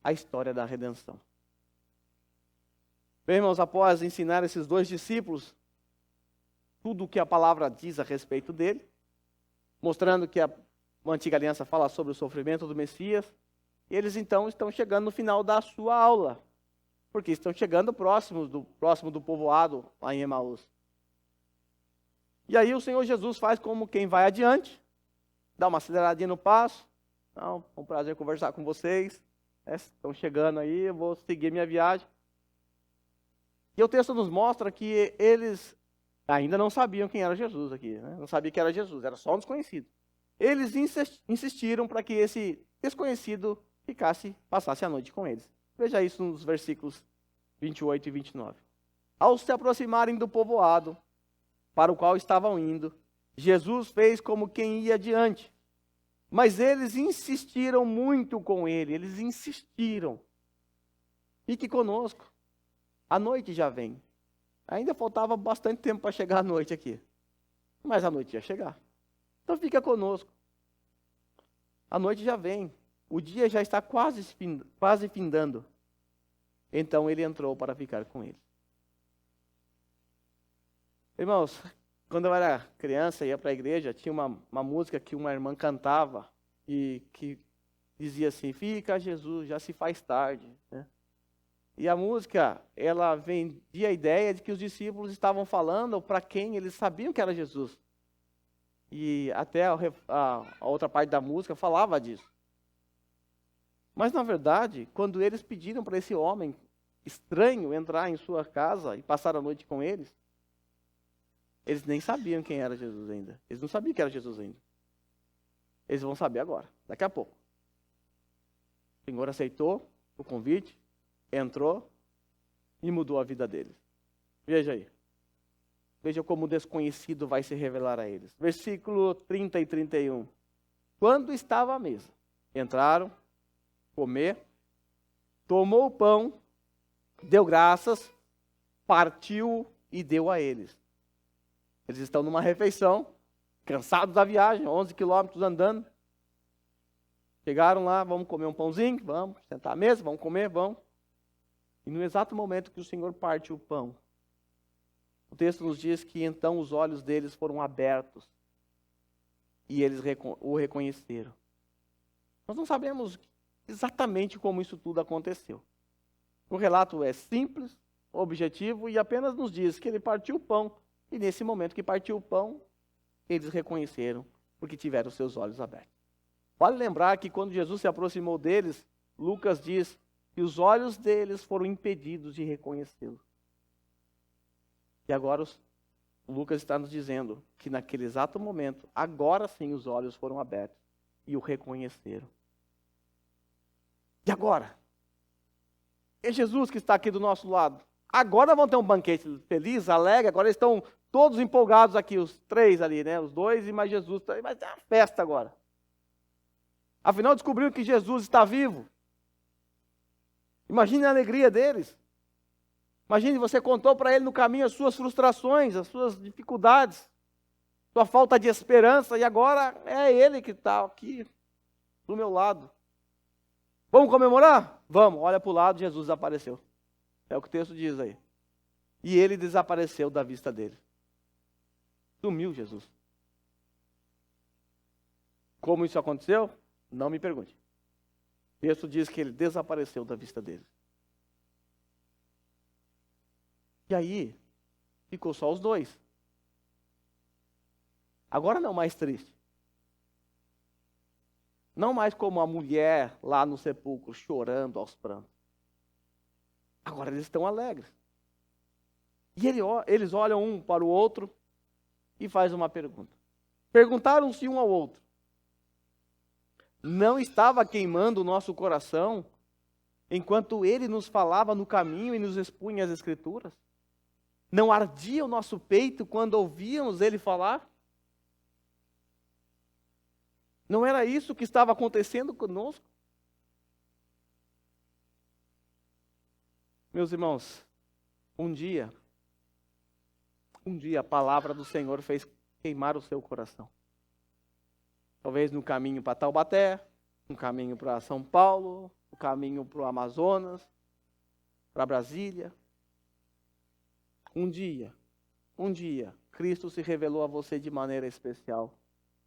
a história da redenção. Bem, irmãos, após ensinar esses dois discípulos tudo o que a palavra diz a respeito dele, mostrando que a antiga aliança fala sobre o sofrimento do Messias, eles então estão chegando no final da sua aula, porque estão chegando próximo do povoado lá em Emaús. E aí o Senhor Jesus faz como quem vai adiante, dá uma aceleradinha no passo. Não, é um prazer conversar com vocês. Estão chegando aí, eu vou seguir minha viagem. E o texto nos mostra que eles ainda não sabiam quem era Jesus aqui, né? Não sabiam que era Jesus, era só um desconhecido. Eles insistiram para que esse desconhecido passasse a noite com eles. Veja isso nos versículos 28 e 29. Ao se aproximarem do povoado para o qual estavam indo, Jesus fez como quem ia adiante. Mas eles insistiram muito com ele, eles insistiram. Fique conosco, a noite já vem. Ainda faltava bastante tempo para chegar a noite aqui, mas a noite ia chegar. Então fica conosco. A noite já vem, o dia já está quase findando. Então ele entrou para ficar com ele. Irmãos, quando eu era criança, ia para a igreja, tinha uma música que uma irmã cantava e que dizia assim: fica Jesus, já se faz tarde, né? E a música, ela vendia a ideia de que os discípulos estavam falando para quem eles sabiam que era Jesus. E até a outra parte da música falava disso. Mas, na verdade, quando eles pediram para esse homem estranho entrar em sua casa e passar a noite com eles, eles nem sabiam quem era Jesus ainda. Eles não sabiam que era Jesus ainda. Eles vão saber agora, daqui a pouco. O Senhor aceitou o convite, entrou e mudou a vida deles. Veja aí. Veja como o desconhecido vai se revelar a eles. Versículo 30 e 31. Quando estava à mesa, entraram, comer, tomou o pão, deu graças, partiu e deu a eles. Eles estão numa refeição, cansados da viagem, 11 quilômetros andando. Chegaram lá, vamos comer um pãozinho, vamos sentar à mesa, vamos comer, vamos. E no exato momento que o Senhor parte o pão, o texto nos diz que então os olhos deles foram abertos e eles o reconheceram. Nós não sabemos exatamente como isso tudo aconteceu. O relato é simples, objetivo e apenas nos diz que ele partiu o pão. E nesse momento que partiu o pão, eles reconheceram, porque tiveram seus olhos abertos. Vale lembrar que quando Jesus se aproximou deles, Lucas diz que os olhos deles foram impedidos de reconhecê-lo. E agora Lucas está nos dizendo que naquele exato momento, agora sim os olhos foram abertos e o reconheceram. E agora? É Jesus que está aqui do nosso lado. Agora vão ter um banquete feliz, alegre, agora eles estão todos empolgados aqui, os três ali, né? Os dois e mais Jesus. Vai ter uma festa agora. Afinal, descobriram que Jesus está vivo. Imagine a alegria deles. Imagine, você contou para ele no caminho as suas frustrações, as suas dificuldades, sua falta de esperança, e agora é ele que está aqui do meu lado. Vamos comemorar? Vamos. Olha para o lado, Jesus desapareceu. É o que o texto diz aí. E ele desapareceu da vista dele. Sumiu Jesus. Como isso aconteceu? Não me pergunte. O texto diz que ele desapareceu da vista dele. E aí, ficou só os dois. Agora não mais triste. Não mais como a mulher lá no sepulcro, chorando aos prantos. Agora eles estão alegres. E eles olham um para o outro e fazem uma pergunta. Perguntaram-se um ao outro: não estava queimando o nosso coração enquanto ele nos falava no caminho e nos expunha as Escrituras? Não ardia o nosso peito quando ouvíamos ele falar? Não era isso que estava acontecendo conosco? Meus irmãos, um dia a palavra do Senhor fez queimar o seu coração. Talvez no caminho para Taubaté, um caminho para São Paulo, um caminho para o Amazonas, para Brasília. Um dia, Cristo se revelou a você de maneira especial.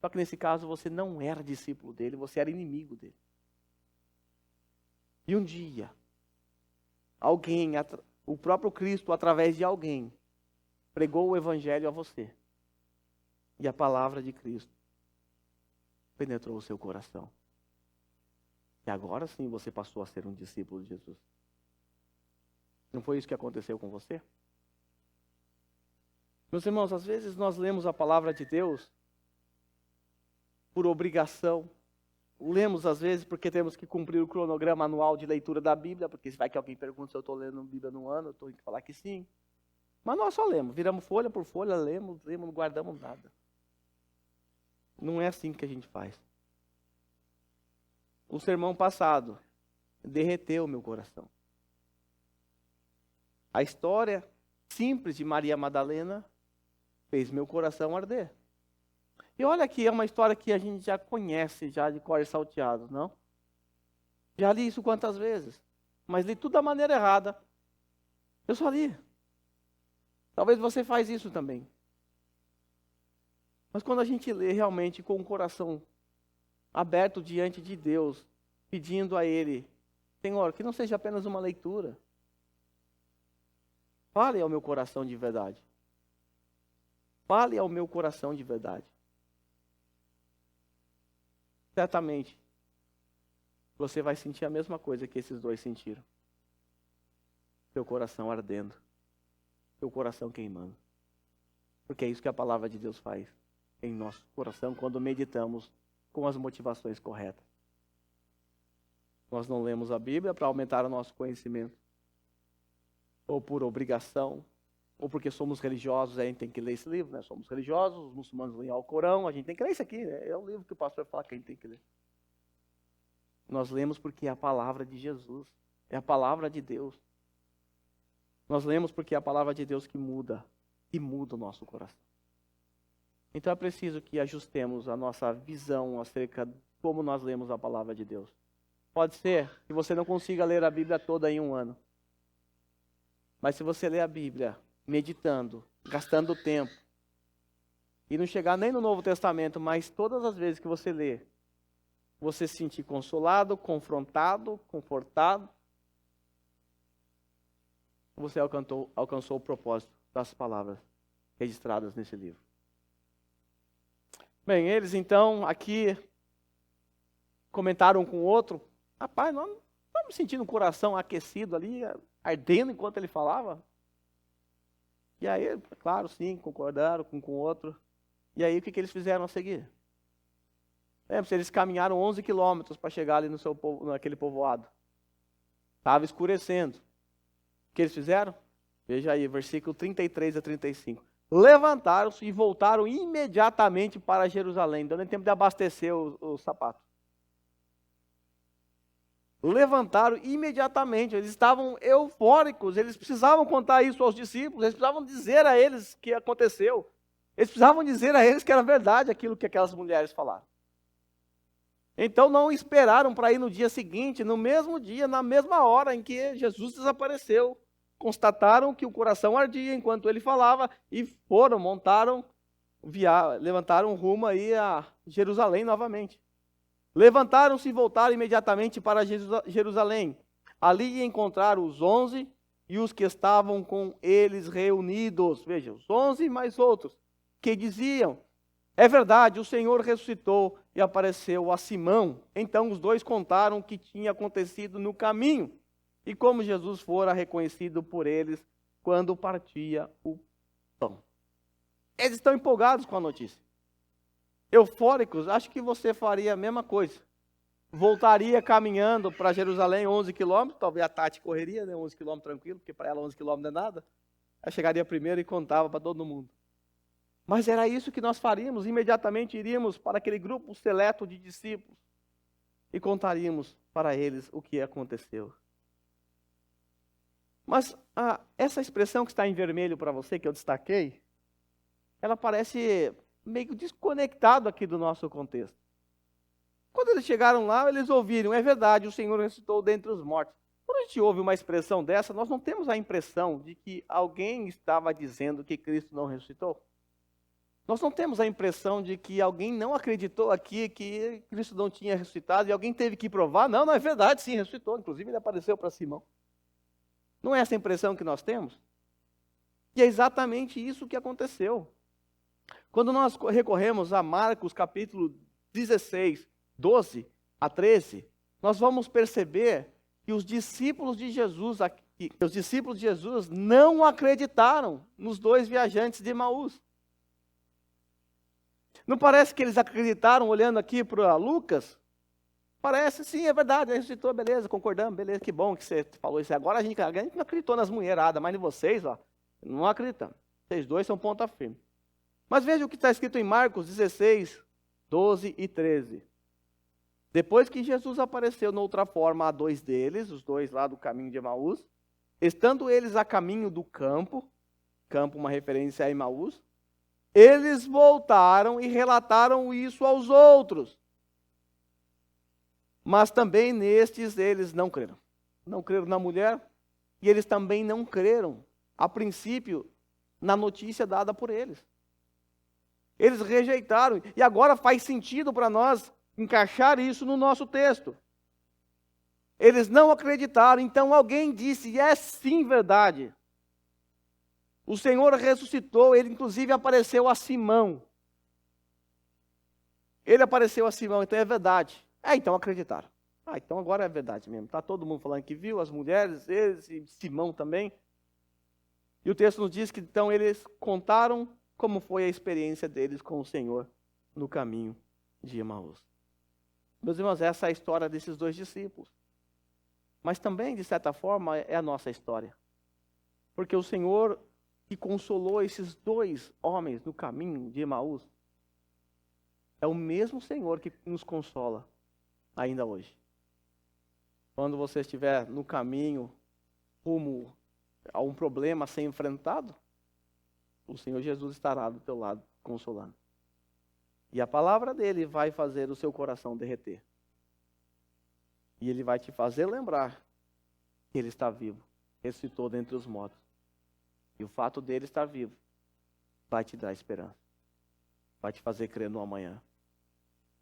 Só que nesse caso você não era discípulo dele, você era inimigo dele. E um dia, alguém, o próprio Cristo, através de alguém, pregou o evangelho a você. E a palavra de Cristo penetrou o seu coração. E agora sim você passou a ser um discípulo de Jesus. Não foi isso que aconteceu com você? Meus irmãos, às vezes nós lemos a palavra de Deus por obrigação. Lemos às vezes porque temos que cumprir o cronograma anual de leitura da Bíblia, porque se vai que alguém pergunta se eu estou lendo a Bíblia no ano, eu estou que falar que sim. Mas nós só lemos, viramos folha por folha, lemos, não guardamos nada. Não é assim que a gente faz. O sermão passado derreteu meu coração. A história simples de Maria Madalena fez meu coração arder. E olha que é uma história que a gente já conhece, já de cor e salteado, não? Já li isso quantas vezes, mas li tudo da maneira errada. Eu só li. Talvez você faz isso também. Mas quando a gente lê realmente com o coração aberto diante de Deus, pedindo a Ele, Senhor, que não seja apenas uma leitura. Fale ao meu coração de verdade. Fale ao meu coração de verdade. Certamente, você vai sentir a mesma coisa que esses dois sentiram. Seu coração ardendo. Seu coração queimando. Porque é isso que a palavra de Deus faz em nosso coração quando meditamos com as motivações corretas. Nós não lemos a Bíblia para aumentar o nosso conhecimento. Ou por obrigação, ou porque somos religiosos, a gente tem que ler esse livro, né? Somos religiosos, os muçulmanos leem o Corão, a gente tem que ler isso aqui, né? É o livro que o pastor fala que a gente tem que ler. Nós lemos porque é a palavra de Jesus, é a palavra de Deus. Nós lemos porque é a palavra de Deus que muda o nosso coração. Então é preciso que ajustemos a nossa visão acerca de como nós lemos a palavra de Deus. Pode ser que você não consiga ler a Bíblia toda em um ano. Mas se você ler a Bíblia meditando, gastando tempo, e não chegar nem no Novo Testamento, mas todas as vezes que você lê, você se sentir consolado, confrontado, confortado, você alcançou o propósito das palavras registradas nesse livro. Bem, eles então aqui comentaram um com o outro. Rapaz, nós estamos sentindo o coração aquecido ali, ardendo enquanto ele falava. E aí, claro, sim, concordaram com o outro. E aí, o que eles fizeram a seguir? Eles caminharam 11 quilômetros para chegar ali naquele povoado. Estava escurecendo. O que eles fizeram? Veja aí, versículo 33 a 35. Levantaram-se e voltaram imediatamente para Jerusalém, dando tempo de abastecer o sapato. Levantaram imediatamente, eles estavam eufóricos, eles precisavam contar isso aos discípulos, eles precisavam dizer a eles o que aconteceu. Eles precisavam dizer a eles que era verdade aquilo que aquelas mulheres falaram. Então não esperaram para ir no dia seguinte, no mesmo dia, na mesma hora em que Jesus desapareceu. Constataram que o coração ardia enquanto ele falava e levantaram rumo aí a Jerusalém novamente. Levantaram-se e voltaram imediatamente para Jerusalém. Ali encontraram os 11 e os que estavam com eles reunidos. Veja, os 11 mais outros, que diziam: é verdade, o Senhor ressuscitou e apareceu a Simão. Então os dois contaram o que tinha acontecido no caminho e como Jesus fora reconhecido por eles quando partia o pão. Eles estão empolgados com a notícia. Eufóricos, acho que você faria a mesma coisa. Voltaria caminhando para Jerusalém 11 quilômetros, talvez a Tati correria, né? 11 quilômetros tranquilo, porque para ela 11 quilômetros não é nada. Ela chegaria primeiro e contava para todo mundo. Mas era isso que nós faríamos, imediatamente iríamos para aquele grupo seleto de discípulos e contaríamos para eles o que aconteceu. Mas essa expressão que está em vermelho para você, que eu destaquei, ela parece meio desconectado aqui do nosso contexto. Quando eles chegaram lá, eles ouviram, é verdade, o Senhor ressuscitou dentre os mortos. Quando a gente ouve uma expressão dessa, nós não temos a impressão de que alguém estava dizendo que Cristo não ressuscitou. Nós não temos a impressão de que alguém não acreditou aqui que Cristo não tinha ressuscitado e alguém teve que provar. Não, não é verdade, sim, ressuscitou. Inclusive ele apareceu para Simão. Não é essa a impressão que nós temos? E é exatamente isso que aconteceu. Quando nós recorremos a Marcos capítulo 16, 12 a 13, nós vamos perceber que os discípulos de Jesus não acreditaram nos dois viajantes de Emaús. Não parece que eles acreditaram olhando aqui para Lucas? Parece, sim, é verdade, ele ressuscitou, beleza, concordamos, beleza, que bom que você falou isso. Agora a gente não acreditou nas mulheradas, mas em vocês, ó, não acreditamos. Vocês dois são ponta firme. Mas veja o que está escrito em Marcos 16, 12 e 13. Depois que Jesus apareceu noutra forma a dois deles, os dois lá do caminho de Emaús, estando eles a caminho do campo, uma referência a Emaús, eles voltaram e relataram isso aos outros. Mas também nestes eles não creram. Não creram na mulher e eles também não creram, a princípio, na notícia dada por eles. Eles rejeitaram. E agora faz sentido para nós encaixar isso no nosso texto. Eles não acreditaram, então alguém disse, e é sim verdade. O Senhor ressuscitou, ele inclusive apareceu a Simão. Ele apareceu a Simão, então é verdade. Então acreditaram. Então agora é verdade mesmo. Está todo mundo falando que viu, as mulheres, eles e Simão também. E o texto nos diz que então eles contaram como foi a experiência deles com o Senhor no caminho de Emaús. Meus irmãos, essa é a história desses dois discípulos. Mas também, de certa forma, é a nossa história. Porque o Senhor que consolou esses dois homens no caminho de Emaús é o mesmo Senhor que nos consola ainda hoje. Quando você estiver no caminho rumo a um problema a ser enfrentado, o Senhor Jesus estará do teu lado consolando. E a palavra dele vai fazer o seu coração derreter. E ele vai te fazer lembrar que ele está vivo, ressuscitou dentre os mortos. E o fato dele estar vivo vai te dar esperança. Vai te fazer crer no amanhã.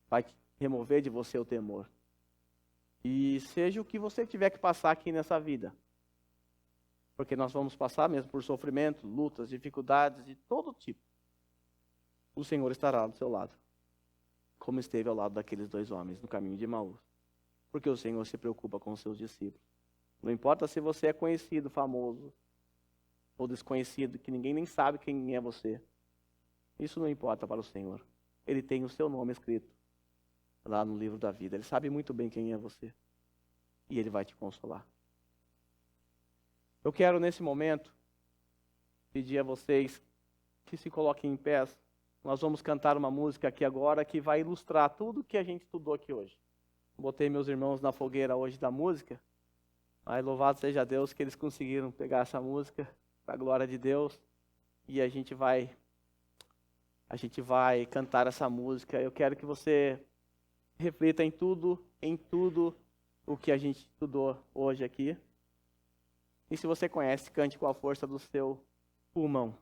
Vai remover de você o temor. E seja o que você tiver que passar aqui nessa vida. Porque nós vamos passar mesmo por sofrimento, lutas, dificuldades de todo tipo. O Senhor estará do seu lado. Como esteve ao lado daqueles dois homens no caminho de Emaús. Porque o Senhor se preocupa com os seus discípulos. Não importa se você é conhecido, famoso, ou desconhecido, que ninguém nem sabe quem é você. Isso não importa para o Senhor. Ele tem o seu nome escrito lá no livro da vida. Ele sabe muito bem quem é você. E ele vai te consolar. Eu quero, nesse momento, pedir a vocês que se coloquem em pé. Nós vamos cantar uma música aqui agora que vai ilustrar tudo que a gente estudou aqui hoje. Botei meus irmãos na fogueira hoje da música. Mas louvado seja Deus que eles conseguiram pegar essa música para a glória de Deus. E a gente vai cantar essa música. Eu quero que você reflita em tudo o que a gente estudou hoje aqui. E se você conhece, cante com a força do seu pulmão.